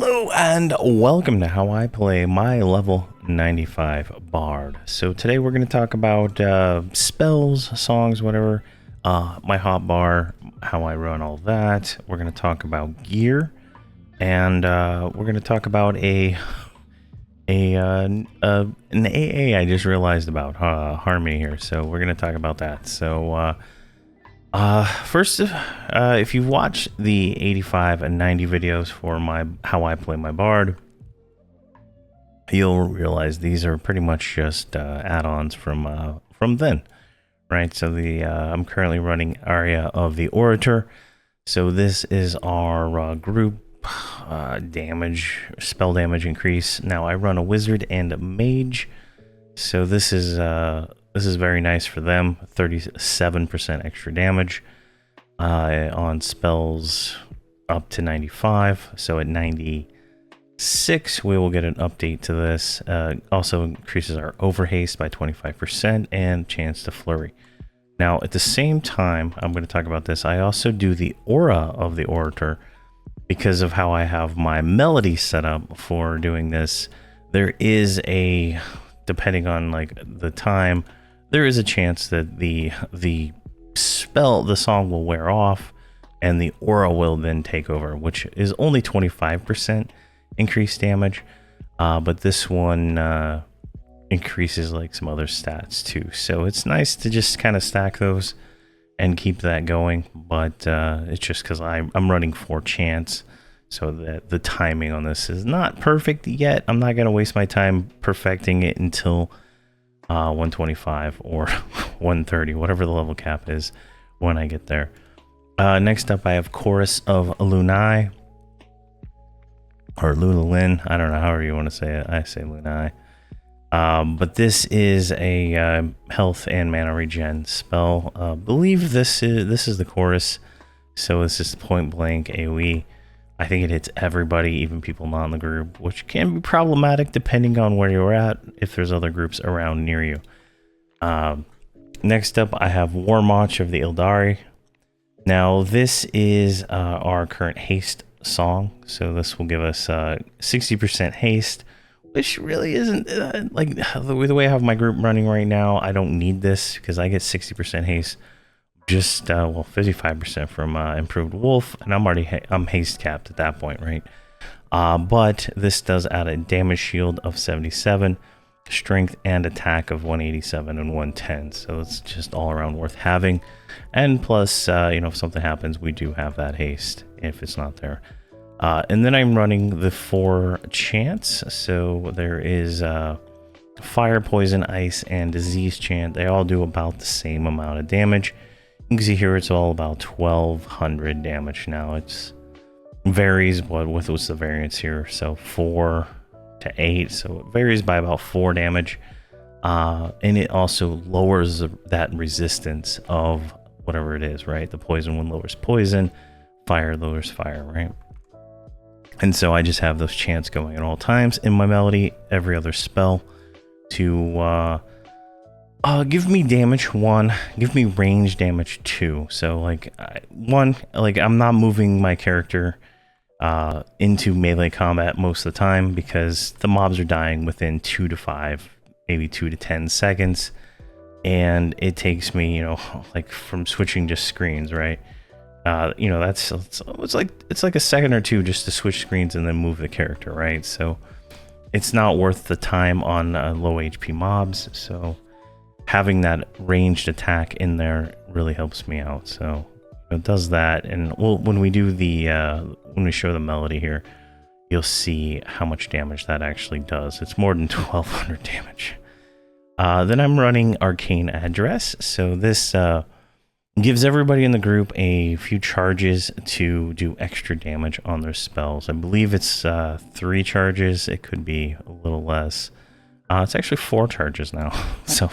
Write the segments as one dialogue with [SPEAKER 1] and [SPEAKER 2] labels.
[SPEAKER 1] Hello and welcome to how I play my level 95 Bard. So today we're going to talk about spells, songs, whatever, my hotbar, how I run all that. We're going to talk about gear, and we're going to talk about an AA I just realized about Harmony here. So we're going to talk about that. So first, if you watch the 85 and 90 videos for how I play my Bard, you'll realize these are pretty much just add-ons from then, right? So I'm currently running Aria of the Orator. So this is our group spell damage increase. Now I run a wizard and a mage, so this is very nice for them. 37% extra damage on spells up to 95. So at 96, we will get an update to this. Also increases our overhaste by 25% and chance to flurry. Now, at the same time, I'm going to talk about this. I also do the aura of the Orator because of how I have my melody set up for doing this. There is depending on like the time, there is a chance that the song will wear off and the aura will then take over, which is only 25% increased damage. But this one increases like some other stats too. So it's nice to just kind of stack those and keep that going. But it's just because I'm running 4 chance. So that the timing on this is not perfect yet. I'm not going to waste my time perfecting it until 125 or 130, whatever the level cap is when I get there. Next up, I have Chorus of Lunai, or Lunalin. I don't know, however you want to say it. I say Lunai. But this is a health and mana regen spell. Believe this is the chorus, so this is point blank AoE. I think it hits everybody, even people not in the group, which can be problematic depending on where you're at, if there's other groups around near you. Next up, I have Warmach of the Ildari. Now, this is our current haste song, so this will give us 60% haste, which really isn't, like, the way I have my group running right now, I don't need this, because I get 60% haste. Just 55% from improved wolf, and I'm haste capped at that point, right? But this does add a damage shield of 77, strength and attack of 187 and 110, so it's just all around worth having. And plus, if something happens, we do have that haste if it's not there. And then I'm running the 4 chants, so there is fire, poison, ice, and disease chant. They all do about the same amount of damage. You can see here it's all about 1200 damage now. It varies what's the variance here, so 4 to 8, so it varies by about 4 damage. And it also lowers that resistance of whatever it is, right? The poison one lowers poison, fire lowers fire, right? And so I just have those chants going at all times in my melody, every other spell, to give me damage 1, give me range damage 2. So like 1, like I'm not moving my character into melee combat most of the time because the mobs are dying within 2 to 5, maybe 2 to 10 seconds, and it takes me, like from switching just screens, right? It's like a second or 2 just to switch screens and then move the character, right? So it's not worth the time on low HP mobs. So having that ranged attack in there really helps me out. So it does that, and when we do when we show the melody here, you'll see how much damage that actually does. It's more than 1200 damage. Then I'm running Arcane Address, so this gives everybody in the group a few charges to do extra damage on their spells. I believe it's 3 charges. It could be a little less. It's actually 4 charges now. So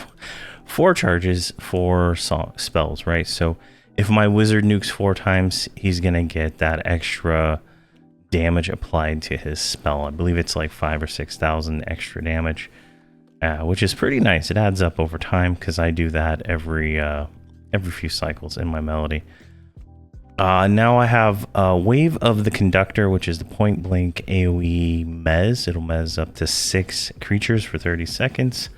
[SPEAKER 1] 4 charges for spells, right? So if my wizard nukes 4 times, he's going to get that extra damage applied to his spell. I believe it's like 5,000 or 6,000 extra damage, which is pretty nice. It adds up over time because I do that every few cycles in my melody. Now I have Wave of the Conductor, which is the point blank AoE mez. It'll mez up to 6 creatures for 30 seconds.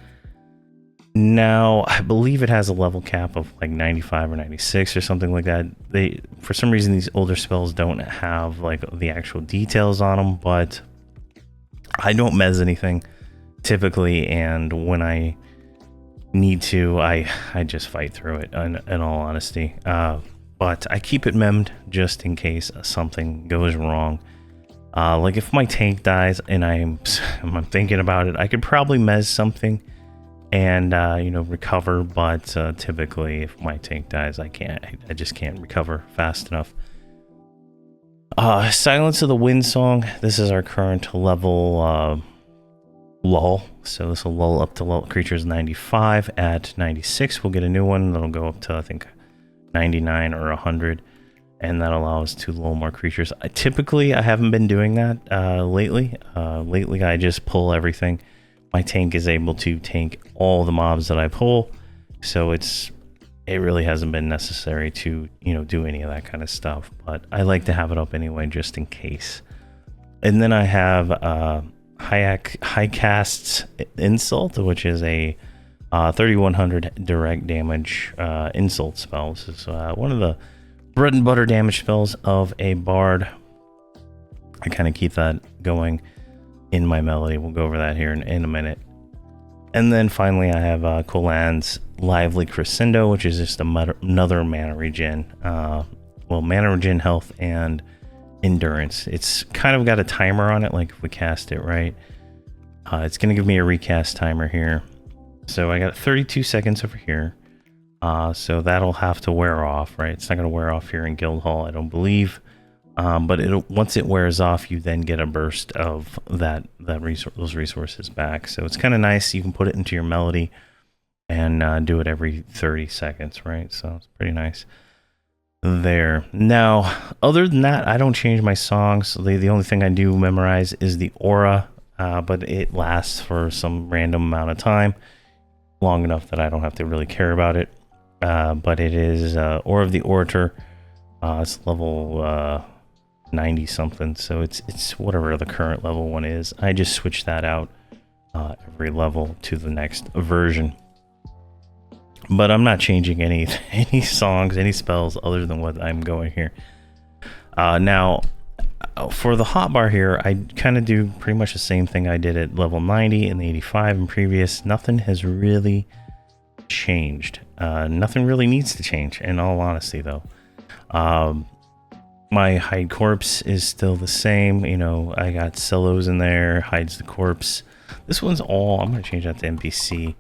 [SPEAKER 1] Now, I believe it has a level cap of like 95 or 96 or something like that. For some reason, these older spells don't have like the actual details on them, but I don't mez anything typically, and when I need to, I just fight through it, in all honesty. But I keep it memmed just in case something goes wrong. Like if my tank dies and I'm thinking about it, I could probably mez something and recover, but typically if my tank dies, I just can't recover fast enough. Silence of the Wind Song. This is our current level lull, so this will lull up to lull creatures 95. At 96 we'll get a new one that'll go up to I think 99 or 100, and that allows to lull more creatures. Typically I haven't been doing that lately. Lately I just pull everything. My tank is able to tank all the mobs that I pull, so it really hasn't been necessary to do any of that kind of stuff, but I like to have it up anyway just in case. And then I have Highcast's Insult, which is a 3100 direct damage insult spell. This is one of the bread and butter damage spells of a bard. I kind of keep that going in my melody. We'll go over that here in a minute. And then finally I have Kolan's Lively Crescendo, which is just another mana regen. Mana regen, health, and endurance. It's kind of got a timer on it, like if we cast it right. It's going to give me a recast timer here. So I got 32 seconds over here. So that'll have to wear off, right? It's not going to wear off here in Guildhall, I don't believe. But once it wears off, you then get a burst of those resources back. So it's kind of nice. You can put it into your melody and do it every 30 seconds, right? So it's pretty nice there. Now, other than that, I don't change my songs. The only thing I do memorize is the aura, but it lasts for some random amount of time, long enough that I don't have to really care about it. But it is Aura of the Orator. It's level 90 something, so it's whatever the current level one is. I just switch that out every level to the next version, but I'm not changing any songs, any spells other than what I'm going here. Now for the hotbar here, I kind of do pretty much the same thing I did at level 90 and the 85 and previous. Nothing has really changed. Nothing really needs to change, in all honesty, though. My hide corpse is still the same. I got Celos in there, hides the corpse. This one's all, I'm going to change that to NPC,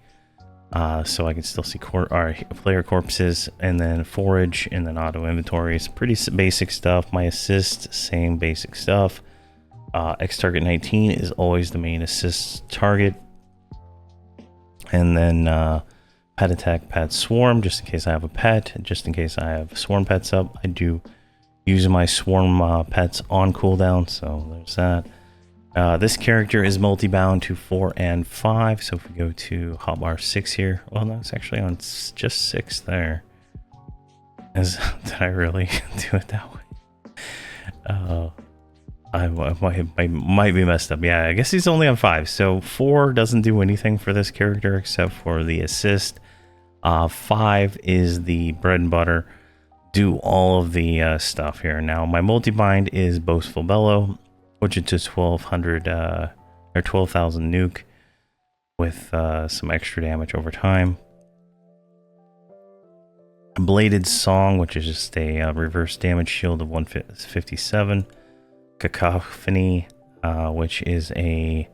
[SPEAKER 1] so I can still see player corpses, and then forage, and then auto inventories. Pretty basic stuff. My assist, same basic stuff. X target 19 is always the main assist target. And then pet attack, pet swarm, just in case I have a pet, just in case I have swarm pets up. I do use my swarm pets on cooldown, so there's that. This character is multi-bound to 4 and 5, so if we go to hotbar 6 here, well, no, it's actually on just 6 there. Did I really do it that way? I might be messed up. Yeah, I guess he's only on 5, so 4 doesn't do anything for this character except for the assist. 5 is the bread and butter. Do all of the stuff here. Now my multi-bind is Boastful Bellow, which is just 1200 or 12,000 nuke with some extra damage over time. Bladed Song, which is just a reverse damage shield of 157. Cacophony, which is a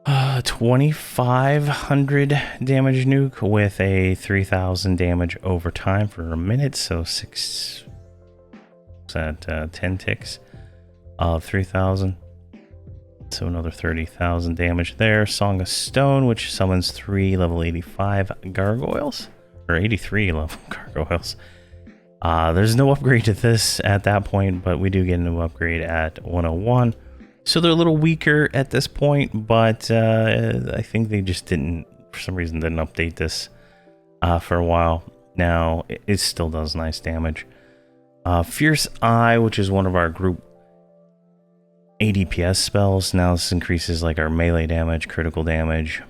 [SPEAKER 1] 2500 damage nuke with a 3000 damage over time for a minute, so 10 ticks of 3000, so another 30,000 damage there. Song of Stone, which summons 3 level 85 gargoyles, or 83 level gargoyles. There's no upgrade to this at that point, but we do get a new upgrade at 101. So they're a little weaker at this point, but I think they just for some reason, didn't update this for a while. Now, it still does nice damage. Fierce Eye, which is one of our group ADPS spells. Now this increases like our melee damage, critical damage,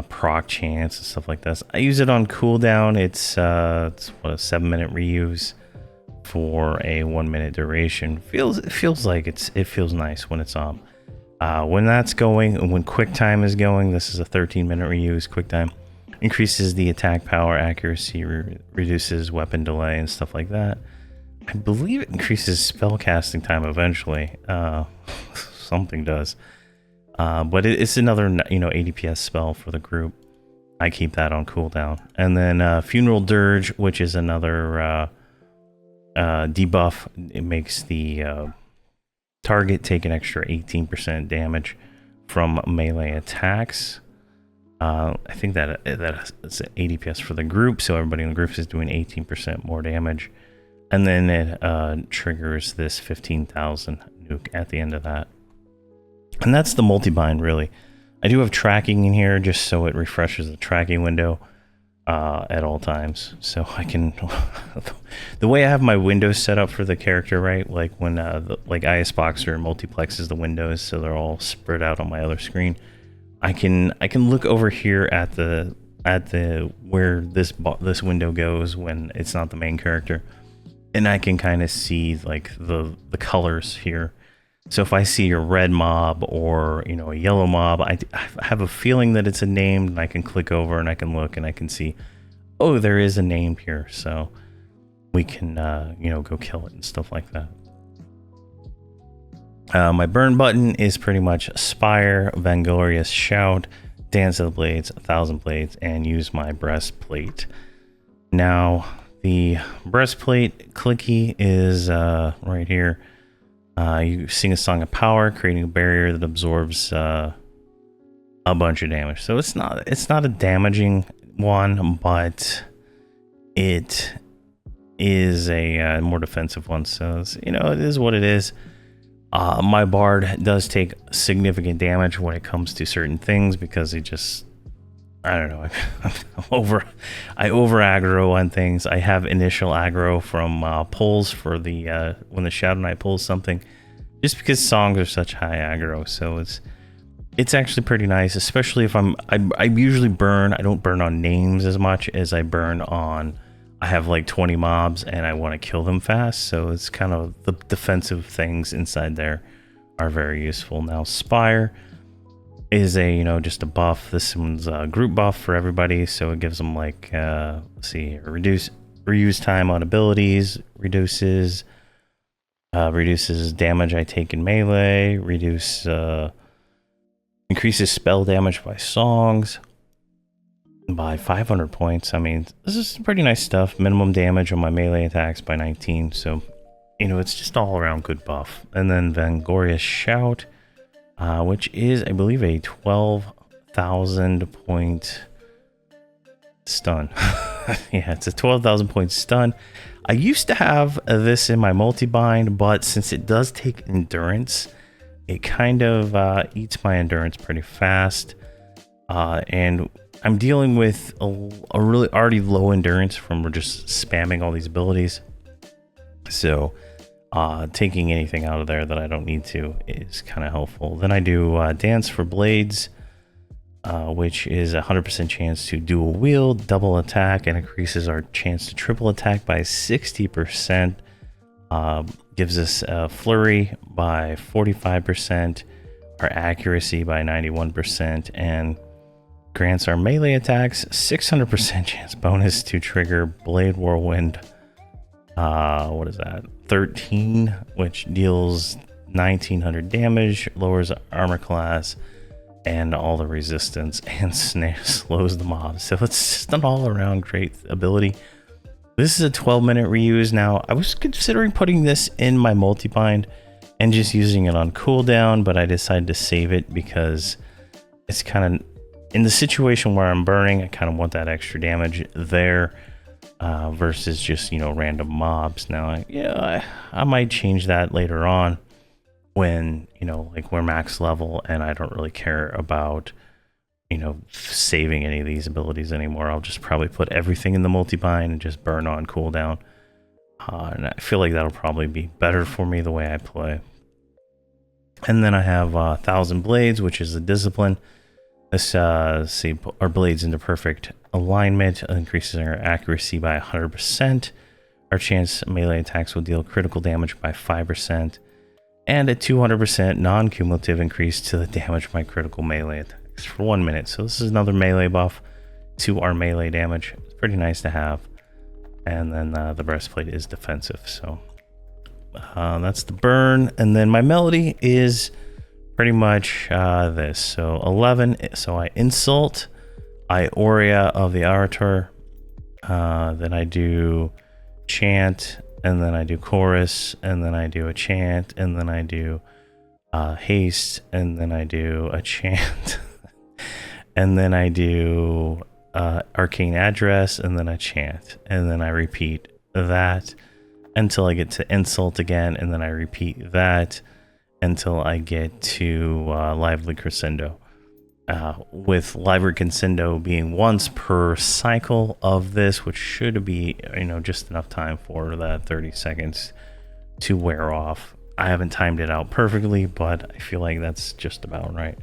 [SPEAKER 1] proc chance, and stuff like this. I use it on cooldown. It's what, a 7-minute reuse for a 1-minute duration. It feels nice when it's on. When that's going, and when quick time is going, this is a 13-minute reuse. Quick time increases the attack power, accuracy, reduces weapon delay, and stuff like that. I believe it increases spell casting time eventually. Something does. But it's another, ADPS spell for the group. I keep that on cooldown. And then Funeral Dirge, which is another debuff. It makes the target take an extra 18% damage from melee attacks. I think that's an ADPS for the group, so everybody in the group is doing 18% more damage. And then it triggers this 15,000 nuke at the end of that. And that's the multi-bind, really. I do have tracking in here just so it refreshes the tracking window at all times. So I can... the way I have my windows set up for the character, right? Like when like ISBoxer multiplexes the windows so they're all spread out on my other screen. I can look over here at the where this window goes when it's not the main character. And I can kind of see like the colors here. So if I see a red mob or, a yellow mob, I have a feeling that it's a name, and I can click over and I can look and I can see, oh, there is a name here. So we can, go kill it and stuff like that. My burn button is pretty much Spire, Vainglorious Shout, Dance of the Blades, 1,000 Blades, and use my breastplate. Now, the breastplate clicky is right here. You sing a song of power, creating a barrier that absorbs a bunch of damage. So it's not a damaging one, but it is a more defensive one. So it is what it is. My bard does take significant damage when it comes to certain things because it just, I don't know, I over aggro on things. I have initial aggro from pulls for the when the Shadow Knight pulls something, just because songs are such high aggro. So it's actually pretty nice, especially if I usually burn. I don't burn on names as much as I burn on. I have like 20 mobs and I want to kill them fast, so it's kind of the defensive things inside there are very useful. Now Spire is just a buff. This one's a group buff for everybody, so it gives them like let's see here, reuse time on abilities, reduces damage I take in melee, increases spell damage by songs by 500 points. I mean, this is pretty nice stuff. Minimum damage on my melee attacks by 19, so it's just all around good buff. And then Vainglorious Shout, which is, I believe, a 12,000 point stun. Yeah, it's a 12,000 point stun. I used to have this in my multi-bind, but since it does take endurance, it kind of eats my endurance pretty fast. And I'm dealing with a really already low endurance from just spamming all these abilities. So taking anything out of there that I don't need to is kind of helpful. Then I do Dance for Blades, which is a 100% chance to dual wield, double attack, and increases our chance to triple attack by 60%. Gives us a flurry by 45%, our accuracy by 91%, and grants our melee attacks 600% chance bonus to trigger Blade Whirlwind. What is that? 13, which deals 1900 damage, lowers armor class and all the resistance, and slows the mob. So it's just an all-around great ability. This is a 12-minute reuse. Now, I was considering putting this in my multi-bind and just using it on cooldown, but I decided to save it because it's kind of in the situation where I'm burning. I kind of want that extra damage there versus just random mobs. Now, I might change that later on when like we're max level and I don't really care about saving any of these abilities anymore. I'll just probably put everything in the multi-bind and just burn on cooldown. And I feel like that'll probably be better for me the way I play. And then I have 1,000 Blades, which is a discipline. This see our blades into perfect alignment, increases our accuracy by 100%. Our chance melee attacks will deal critical damage by 5%, and a 200% non-cumulative increase to the damage by critical melee attacks for 1 minute. So this is another melee buff to our melee damage. It's pretty nice to have. And then the breastplate is defensive. So that's the burn. And then my melody is pretty much this. So 11. So I insult, I Aurea of the Orator, then I do chant, and then I do chorus, and then I do a chant, and then I do haste, and then I do a chant, and then I do arcane address, and then I chant, and then I repeat that until I get to insult again, and then I repeat that until I get to lively crescendo. With lively crescendo being once per cycle of this, which should be, you know, just enough time for that 30 seconds to wear off. I haven't timed it out perfectly, but I feel like that's just about right.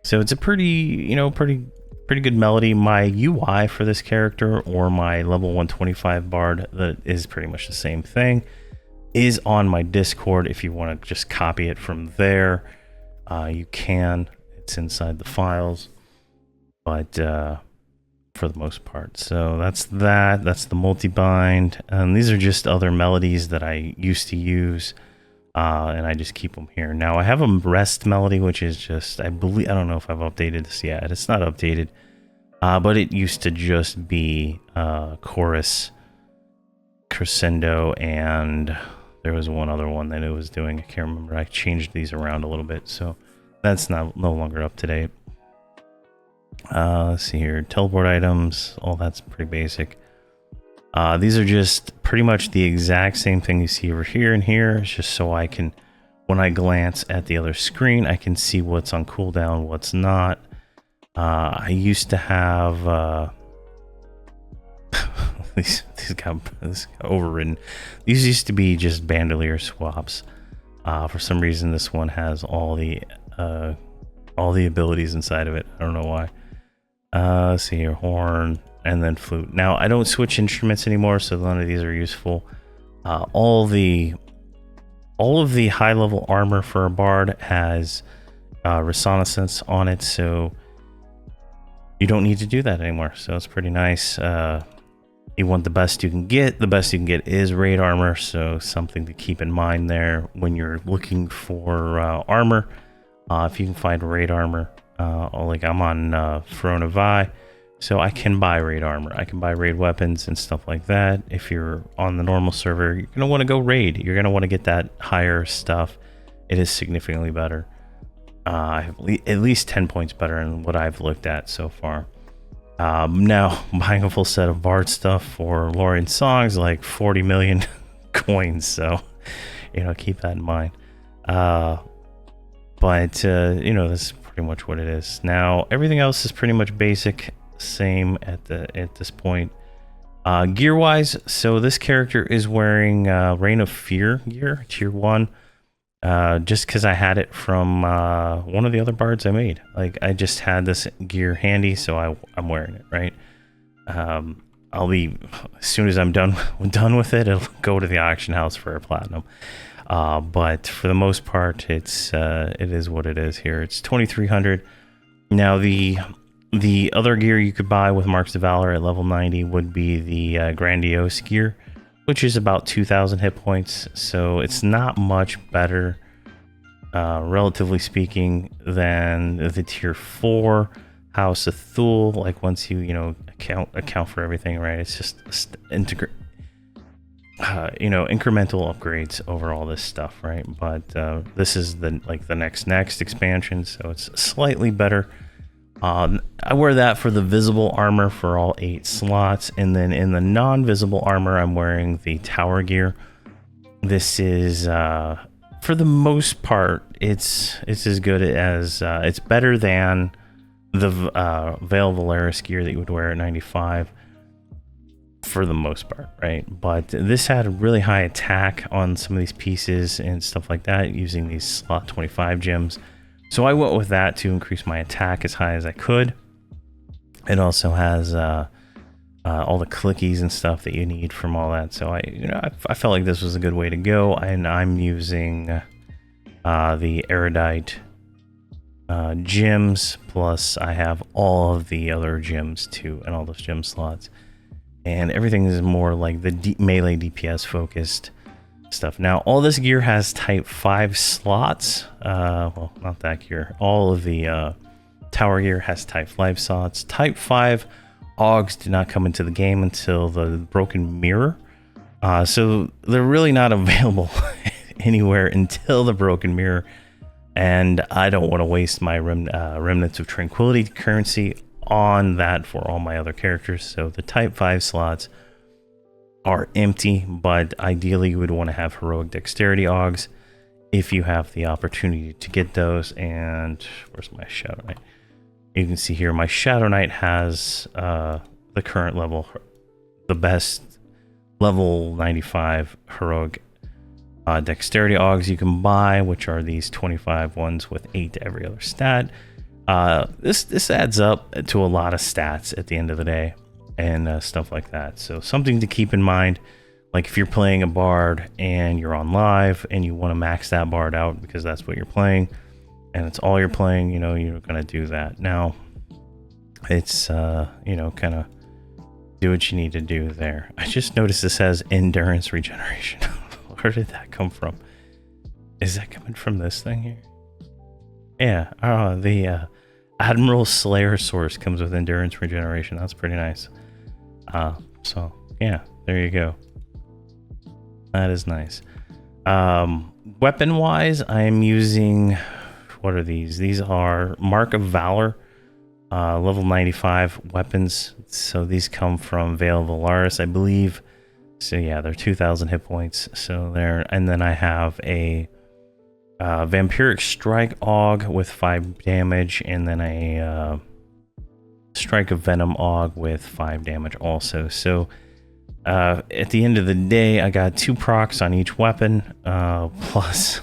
[SPEAKER 1] So it's a pretty, you know, pretty good melody. My UI for this character, or my level 125 bard, that is pretty much the same thing, is on my Discord. If you want to just copy it from there, you can. It's inside the files, but for the most part. So that's the multi-bind, and these are just other melodies that I used to use, and I just keep them here. Now I have a rest melody, which is just, I don't know if I've updated this yet. It's not updated, but it used to just be chorus, crescendo, and there was one other one that it was doing. I can't remember. I changed these around a little bit, so that's no longer up to date. Let's see here. Teleport items, all that's pretty basic. These are just pretty much the exact same thing you see over here and here. It's just so I can, when I glance at the other screen, I can see what's on cooldown, what's not. I used to have these got overridden. These used to be just bandolier swaps. For some reason, this one has all the abilities inside of it. I don't know why. Let's see here, horn, and then flute. Now I don't switch instruments anymore, so none of these are useful. All of the high level armor for a bard has reconnaissance on it, so you don't need to do that anymore. So it's pretty nice. You want the best you can get. The best you can get is raid armor, so something to keep in mind there when you're looking for armor. If you can find raid armor, like I'm on Verant Vi, so I can buy raid armor. I can buy raid weapons and stuff like that. If you're on the normal server, you're going to want to go raid. You're going to want to get that higher stuff. It is significantly better. At least 10 points better than what I've looked at so far. Now, buying a full set of bard stuff for Lorien songs, like 40 million coins, so, you know, keep that in mind. But you know, this is pretty much what it is. Now, everything else is pretty much basic, same at this point. Gear-wise, so this character is wearing Reign of Fear gear, tier 1. Just because I had it from one of the other bards I made. Like, I just had this gear handy, so I'm wearing it, right? I'll be, as soon as I'm done with it, it'll go to the auction house for a platinum. But for the most part, it is what it is here. It's 2,300. Now, the other gear you could buy with Marks of Valor at level 90 would be the Grandiose gear, which is about 2,000 hit points, so it's not much better, relatively speaking, than the tier 4 House of Thule. Like, once you know, account for everything, right? It's just incremental upgrades over all this stuff, right? But this is the next expansion, so it's slightly better. I wear that for the visible armor for all 8 slots, and then in the non-visible armor, I'm wearing the tower gear. This is, for the most part, it's as good as, it's better than the Veil Valaris gear that you would wear at 95. for the most part, right? But this had a really high attack on some of these pieces and stuff like that using these slot 25 gems. So I went with that to increase my attack as high as I could. It also has all the clickies and stuff that you need from all that. So I felt like this was a good way to go, and I'm using the erudite gems, plus I have all of the other gems too, and all those gem slots, and everything is more like the melee DPS focused stuff. Now all this gear has type 5 slots, well, not that gear, all of the tower gear has type 5 slots. Type 5 augs do not come into the game until the broken mirror, so they're really not available anywhere until the broken mirror. And I don't want to waste my remnants of tranquility currency on that for all my other characters. So the type 5 slots are empty, but ideally you would want to have heroic dexterity augs if you have the opportunity to get those. And where's my Shadow Knight? You can see here my Shadow Knight has the current level, the best level 95 heroic dexterity augs you can buy, which are these 25 ones with 8 to every other stat. This adds up to a lot of stats at the end of the day, and stuff like that. So something to keep in mind, like if you're playing a bard and you're on live and you want to max that bard out because that's what you're playing and it's all you're playing, you know, you're gonna do that. Now it's you know, kind of do what you need to do there. I just noticed this has endurance regeneration. Where did that come from? Is that coming from this thing here? Yeah, the Admiral Slayer source comes with endurance regeneration. That's pretty nice. So yeah, there you go. That is nice. Weapon wise, I am using, what are these? These are Mark of Valor, level 95 weapons. So these come from Veil of Valaris, I believe. So yeah, they're 2,000 hit points. So there, and then I have a Vampiric Strike Aug with 5 damage, and then a Strike of Venom Aug with 5 damage also. So at the end of the day, I got 2 procs on each weapon, plus.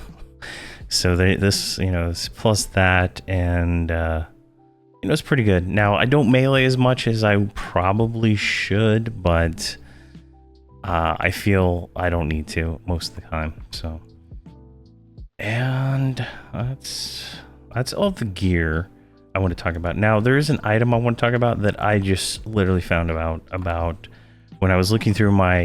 [SPEAKER 1] So this, you know, plus that, and you know, it's pretty good. Now I don't melee as much as I probably should, but I feel I don't need to most of the time. So, and that's all the gear I want to talk about. Now there is an item I want to talk about that I just literally found about when I was looking through my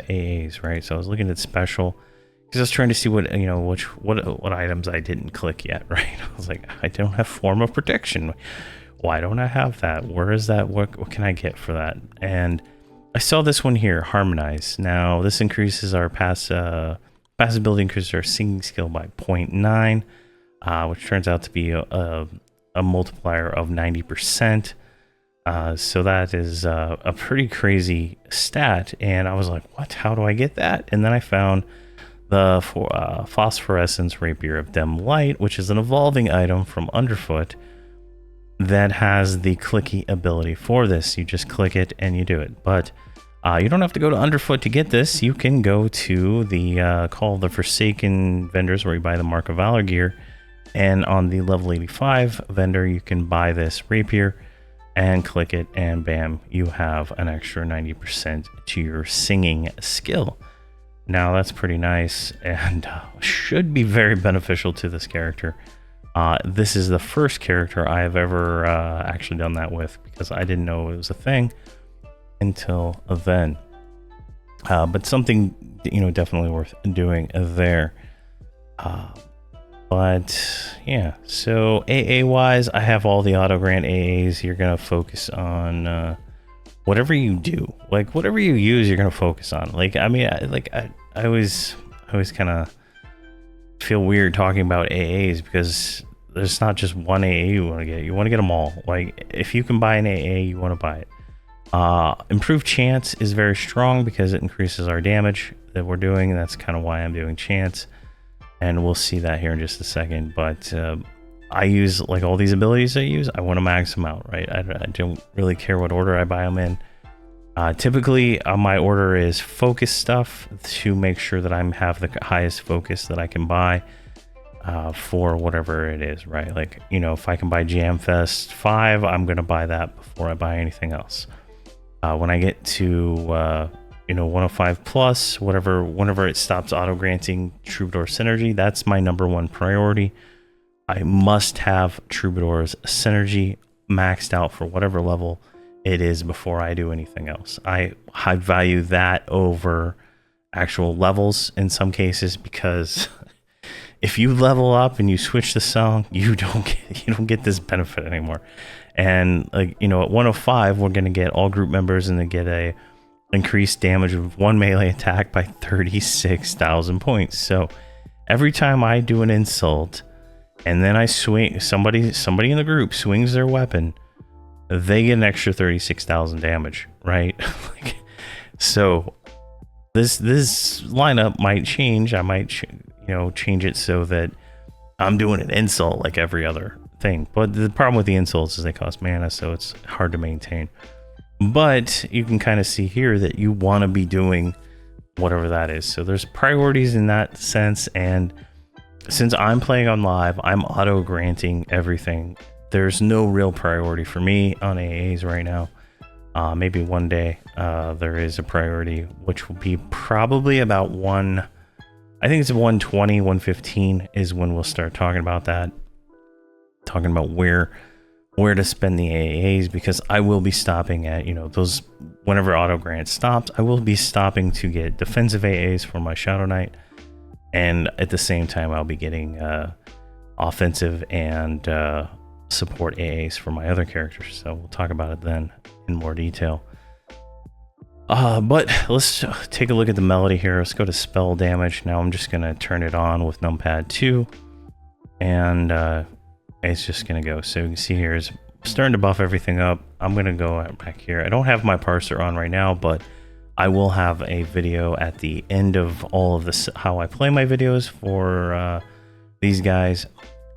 [SPEAKER 1] AAs, right? So I was looking at special because I was trying to see what, you know, what items I didn't click yet, right? I was like, I don't have Form of Protection. Why don't I have that? Where is that? What can I get for that? And I saw this one here, Harmonize. Now this increases our passive ability, increases our singing skill by 0.9, which turns out to be a multiplier of 90%. So that is a pretty crazy stat. And I was like, what? How do I get that? And then I found the Phosphorescence Rapier of Dim Light, which is an evolving item from Underfoot that has the clicky ability for this. You just click it and you do it. But you don't have to go to Underfoot to get this. You can go to the Call of the Forsaken vendors where you buy the Mark of Valor gear. And on the level 85 vendor, you can buy this rapier and click it, and bam, you have an extra 90% to your singing skill. Now that's pretty nice and should be very beneficial to this character. This is the first character I have ever actually done that with, because I didn't know it was a thing until then. But something, you know, definitely worth doing there. But yeah, so AA wise, I have all the auto grant AAs. You're gonna focus on whatever you do, like whatever you use, you're gonna focus on. Like, I mean, I always kind of feel weird talking about AAs because there's not just one AA you want to get. You want to get them all. Like, if you can buy an AA, you want to buy it. Improved Chance is very strong because it increases our damage that we're doing. And that's kind of why I'm doing Chance. And we'll see that here in just a second. But I use, like, all these abilities I use, I want to max them out, right? I don't really care what order I buy them in. Typically, my order is focus stuff to make sure that I have the highest focus that I can buy for whatever it is, right? Like, you know, if I can buy Jamfest 5, I'm going to buy that before I buy anything else. When I get to, you know, 105 plus, whenever it stops auto-granting Troubadour Synergy, that's my #1 priority. I must have Troubadour's Synergy maxed out for whatever level it is before I do anything else. I value that over actual levels in some cases, because if you level up and you switch the song, you don't get this benefit anymore. And like, you know, at 105, we're going to get all group members and they get a increased damage of 1 melee attack by 36,000 points. So every time I do an insult and then I swing, somebody in the group swings their weapon, they get an extra 36,000 damage, right? Like, so this lineup might change. I might change it so that I'm doing an insult like every other thing. But the problem with the insults is they cost mana, so it's hard to maintain. But you can kind of see here that you want to be doing whatever that is. So there's priorities in that sense, and since I'm playing on live, I'm auto-granting everything. There's no real priority for me on AAs right now. Maybe one day there is a priority, which will be probably about I think it's 120, 115 is when we'll start talking about that. Talking about where to spend the AAs, because I will be stopping at, you know, those, whenever auto grant stops, I will be stopping to get defensive AAs for my Shadow Knight. And at the same time, I'll be getting offensive and support AAs for my other characters. So we'll talk about it then in more detail. But let's take a look at the melody here. Let's go to spell damage. Now I'm just going to turn it on with numpad 2. And it's just going to go. So you can see here is starting to buff everything up. I'm going to go back here. I don't have my parser on right now, but I will have a video at the end of all of this, how I play my videos for these guys.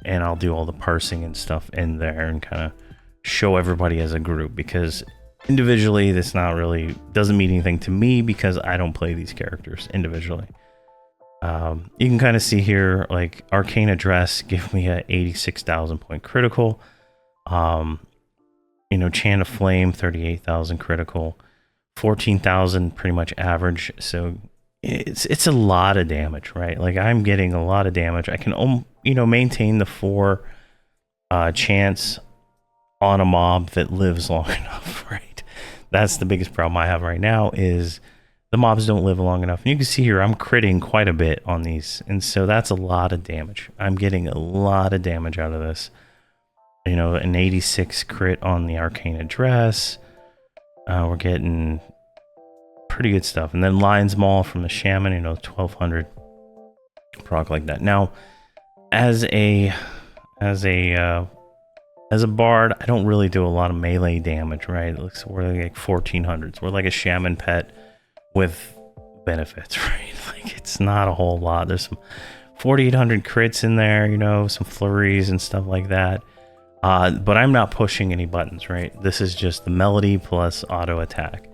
[SPEAKER 1] And I'll do all the parsing and stuff in there and kind of show everybody as a group, because individually this doesn't mean anything to me because I don't play these characters individually. You can kind of see here, like, Arcane Address give me a 86,000 point critical. You know, Chant of Flame, 38,000 critical, 14,000 pretty much average. So it's a lot of damage, right? Like, I'm getting a lot of damage. I can, you know, maintain the 4 chance on a mob that lives long enough, right? That's the biggest problem I have right now, is the mobs don't live long enough. And you can see here, I'm critting quite a bit on these. And so that's a lot of damage. I'm getting a lot of damage out of this. You know, an 86 crit on the Arcane Address. We're getting pretty good stuff. And then Lion's Maul from the Shaman, you know, 1200 proc like that. Now, as a bard, I don't really do a lot of melee damage, right? It looks, we're like 1400s. We're like a shaman pet with benefits, right? Like, it's not a whole lot. There's some 4800 crits in there, you know, some flurries and stuff like that. But I'm not pushing any buttons, right? This is just the melody plus auto attack.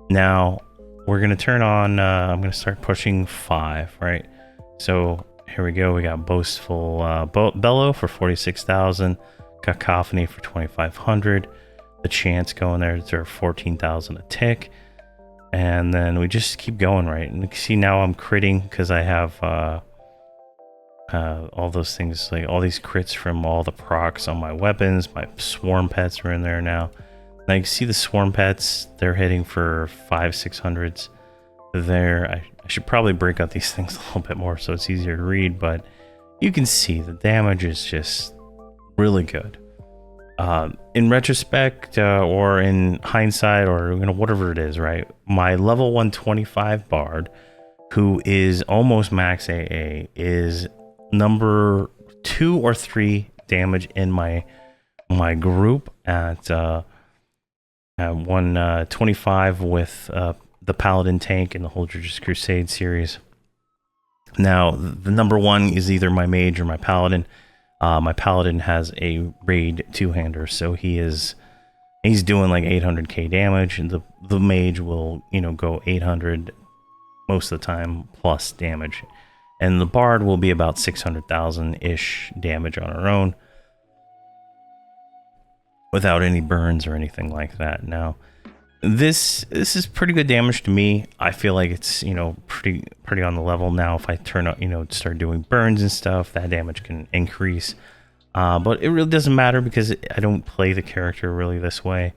[SPEAKER 1] Now we're gonna turn on. I'm gonna start pushing 5, right? So here we go. We got Boastful Bellow for 46,000. Cacophony for 2,500. The Chance going there to 14,000 a tick. And then we just keep going, right? And you can see now I'm critting because I have all those things, like all these crits from all the procs on my weapons. My swarm pets are in there now. Now you can see the swarm pets, they're hitting for 500-600s there. I should probably break out these things a little bit more so it's easier to read, but you can see the damage is just really good. In retrospect, or in hindsight, or, you know, whatever it is, right? My level 125 bard, who is almost max AA, is number 2 or 3 damage in my group at 125 with the Paladin tank in the Holdridge's Crusade series. Now, the number 1 is either my mage or my Paladin. My Paladin has a raid 2-hander, so he's He's doing like 800k damage, and the mage will, you know, go 800 most of the time plus damage, and the bard will be about 600,000-ish damage on her own without any burns or anything like that. Now, this is pretty good damage to me. I feel like it's, you know, pretty on the level. Now, if I turn up, you know, start doing burns and stuff, that damage can increase. But it really doesn't matter because I don't play the character really this way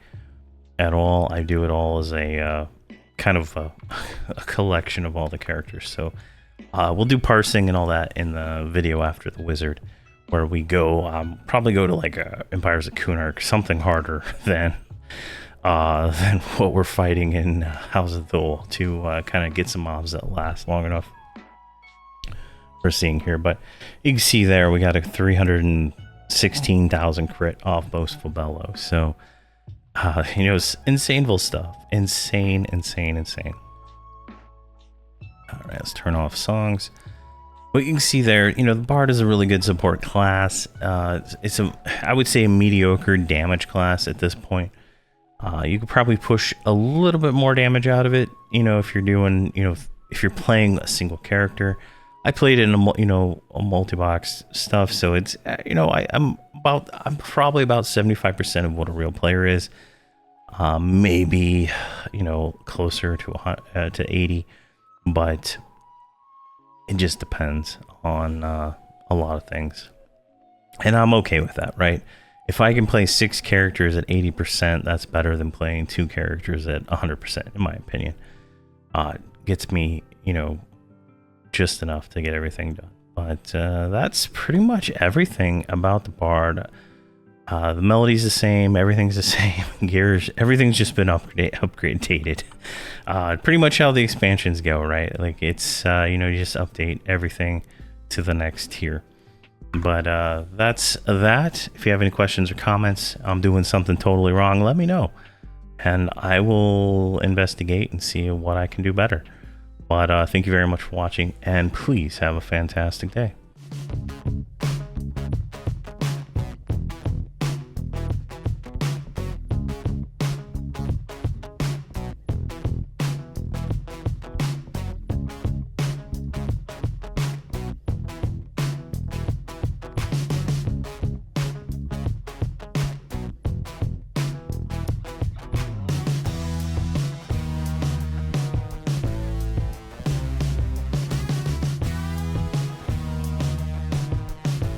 [SPEAKER 1] at all. I do it all as a kind of a collection of all the characters. So we'll do parsing and all that in the video after the wizard, where we go probably go to like Empires of Kunark, something harder than what we're fighting in House of Thule, to kind of get some mobs that last long enough. We're seeing here, but you can see there we got a 316,000 crit off Boastful Bellow. So you know, it's insaneville stuff. Insane. All right, let's turn off songs. What you can see there, you know, the bard is a really good support class. It's I would say a mediocre damage class at this point. You could probably push a little bit more damage out of it, you know, if you're doing, you know, if you're playing a single character. I played it in a multi-box stuff, so it's, you know, I'm probably about 75% of what a real player is. Maybe, you know, closer to 80, but it just depends on a lot of things, and I'm okay with that, right? If I can play 6 characters at 80%, that's better than playing 2 characters at 100%, in my opinion. Gets me, you know, just enough to get everything done. But that's pretty much everything about the bard. The melody's the same, everything's the same, gears, everything's just been upgraded. Pretty much how the expansions go, right? Like, it's, you know, you just update everything to the next tier. But that's that. If you have any questions or comments, I'm doing something totally wrong, let me know, and I will investigate and see what I can do better. But thank you very much for watching, and please have a fantastic day.